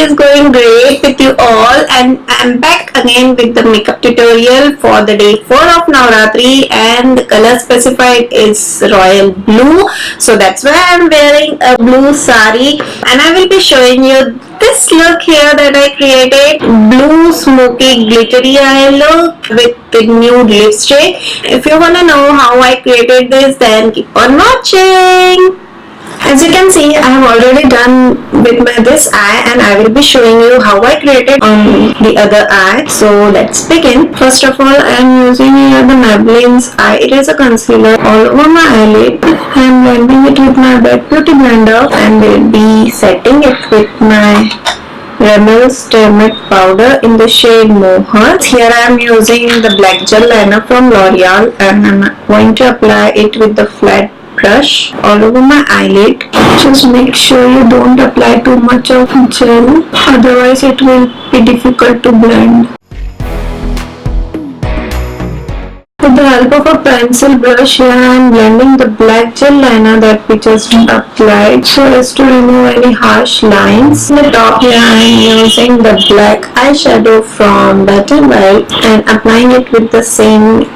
is going great with you all, and I'm back again with the makeup tutorial for the day 4 of Navratri, and the color specified is royal blue. So that's why I'm wearing a blue sari, and I will be showing you this look here that I created. Blue smoky glittery eye look with the nude lipstick. If you wanna know how I created this, then keep on watching. As you can see, I have already done with this eye, and I will be showing you how I created on the other eye. So let's begin. First of all, I am using here the Maybelline's Eye Eraser Concealer all over my eyelid. I am blending it with my Wet Beauty blender and will be setting it with my REMEL Matte Powder in the shade MOHAIR. Here I am using the black gel liner from L'Oreal, and I am going to apply it with the flat brush all over my eyelid. Just make sure you don't apply too much of gel, otherwise it will be difficult to blend. With the help of a pencil brush, here I am blending the black gel liner that we just applied so as to remove any harsh lines. On the top here I am using the black eyeshadow from Wet n Wild and applying it with the same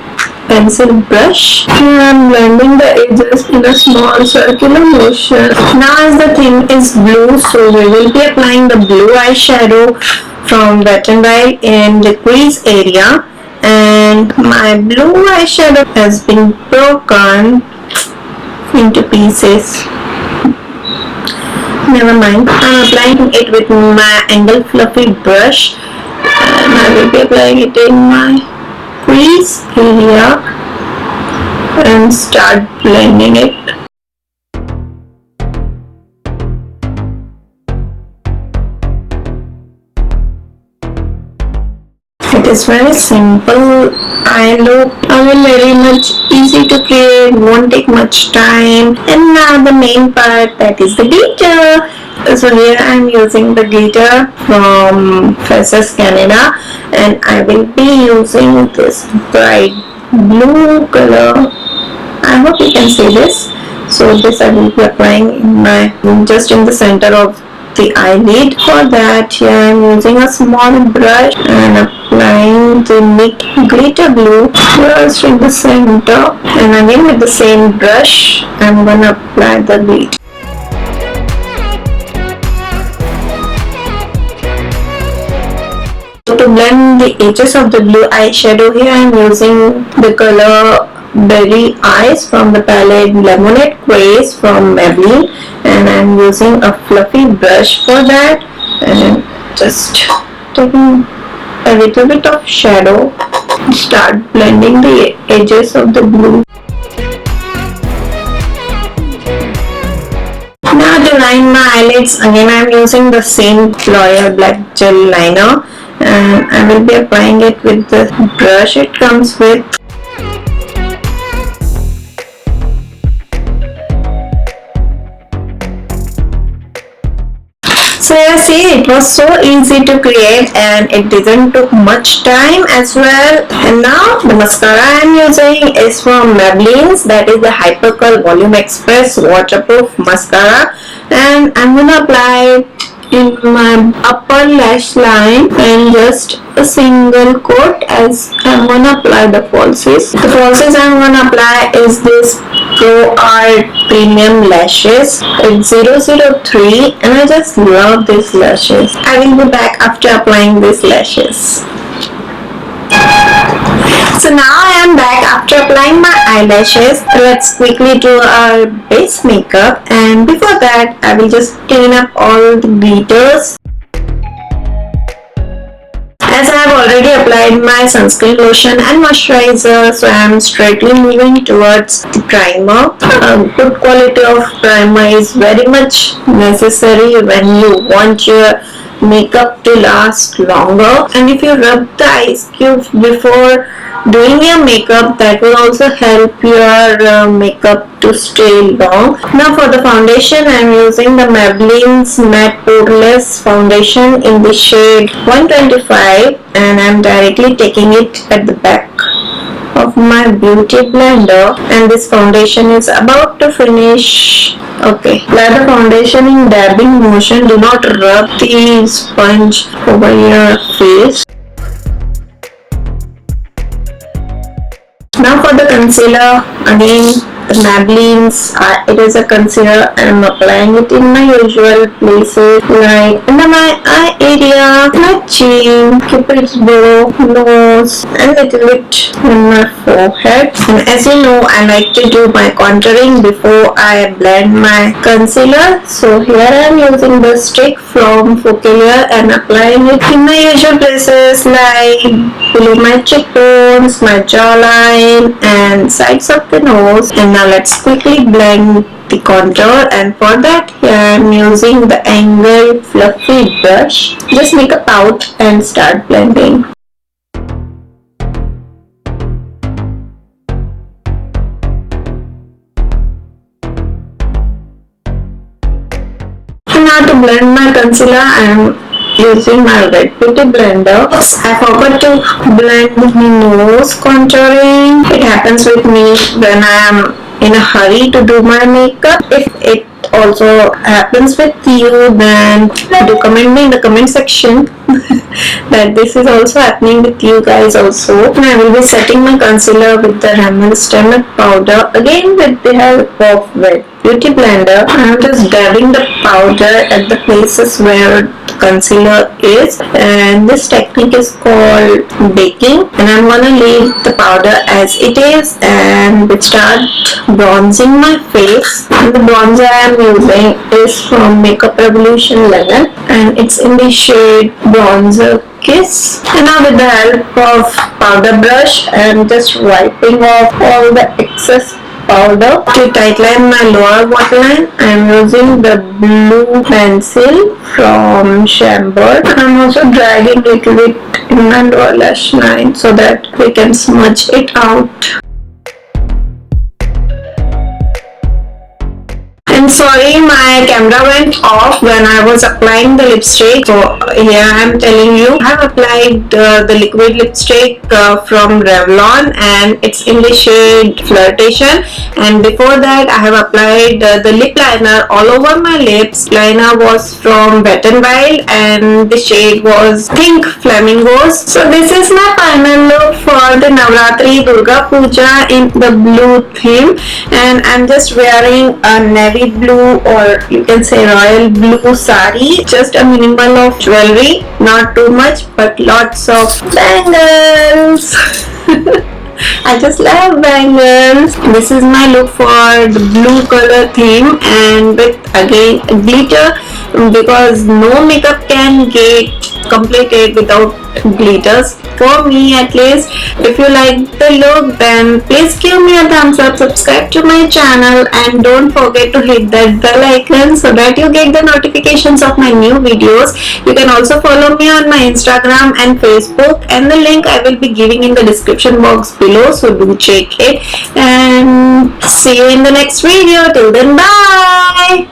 pencil brush. Here I am blending the edges in a small circular motion. Now as the theme is blue, so we will be applying the blue eyeshadow from Wet n Wild in the crease area. And my blue eyeshadow has been broken into pieces. Never mind. I'm applying it with my angled fluffy brush, and I will be applying it in my crease area and start blending it. It is very simple eye look, very much easy to create, won't take much time. And now the main part, that is the glitter. So here I am using the glitter from Faces Canada, and I will be using this bright blue color. I hope you can see this. So this I will be applying in my just in the center of the eyelid. For that, here I am using a small brush and applying the neat glitter blue just in the center, and again with the same brush I am gonna apply the glitter. To blend the edges of the blue eyeshadow, here I am using the color Berry Eyes from the palette Lemonade Craze from Maybelline, and I am using a fluffy brush for that, and just taking a little bit of shadow, start blending the edges of the blue. Now to line my eyelids, again I am using the same L'Oreal black gel liner, and I will be applying it with the brush it comes with. So you see, it was so easy to create and it didn't took much time as well. And now the mascara I am using is from Maybelline's, that is the Hypercurl Volume Express Waterproof Mascara, and I'm gonna apply it in my upper lash line and just a single coat as I'm gonna apply the falsies. The falsies I'm gonna apply is this Pro Art Premium Lashes. It's 003, and I just love these lashes. I will be back after applying these lashes. So now I am back after applying my eyelashes. Let's quickly do our base makeup, and before that I will just clean up all the glitters. As I have already applied my sunscreen lotion and moisturizer, so I am straightly moving towards the primer. A good quality of primer is very much necessary when you want your makeup to last longer, and if you rub the ice cubes before doing your makeup, that will also help your makeup to stay long. Now for the foundation, I am using the Maybelline's Matte Poreless Foundation in the shade 125, and I am directly taking it at the back of my beauty blender, and this foundation is about to finish Okay, apply the foundation in dabbing motion. Do not rub the sponge over your face. Now for the concealer, again the Maybelline's, it is a concealer. I am applying it in my usual places like under my eye area, my chin, cupid's bow, nose, and a little bit in my forehead. And as you know, I like to do my contouring before I blend my concealer. So here I am using the stick from Focalier and applying it in my usual places like below my cheekbones, my jawline, and sides of the nose. And now let's quickly blend the contour, and for that here I am using the angled fluffy brush. Just make a pout and start blending. And now to blend my concealer, I am using my red beauty blender. I forgot to blend the nose contouring. It happens with me when I am in a hurry to do my makeup. If it also happens with you, then do comment me in the comment section that this is also happening with you guys also. And I will be setting my concealer with the REMEL Stemmer powder, again with the help of red beauty blender. I am just dabbing the powder at the places where the concealer is, and this technique is called baking. And I'm gonna leave the powder as it is and start bronzing my face. And the bronzer I am using is from Makeup Revolution Lemon, and it's in the shade Bronzer Kiss. And now with the help of powder brush, I'm just wiping off all the excess powder. To tightline my lower waterline, I am using the blue pencil from Chambord. I am also dragging a little bit in my lower lash line so that we can smudge it out. And sorry, my camera went off when I was applying the lipstick. So here I am telling you, I have applied the liquid lipstick from Revlon, and it's in the shade Flirtation. And before that I have applied the lip liner all over my lips. Liner was from Wet n Wild and the shade was Pink Flamingos. So this is my final look for the Navratri Durga Pooja in the blue theme, and I'm just wearing a navy blue, or you can say royal blue sari. Just a minimal of jewelry, not too much, but lots of bangles. I just love bangles. This is my look for the blue color theme, and with again glitter, because no makeup can get completed without glitters, for me at least. If you like the look, then please give me a thumbs up, subscribe to my channel, and don't forget to hit that bell icon so that you get the notifications of my new videos. You can also follow me on my Instagram and Facebook, and the link I will be giving in the description box below, so do check it. And see you in the next video. Till then, bye.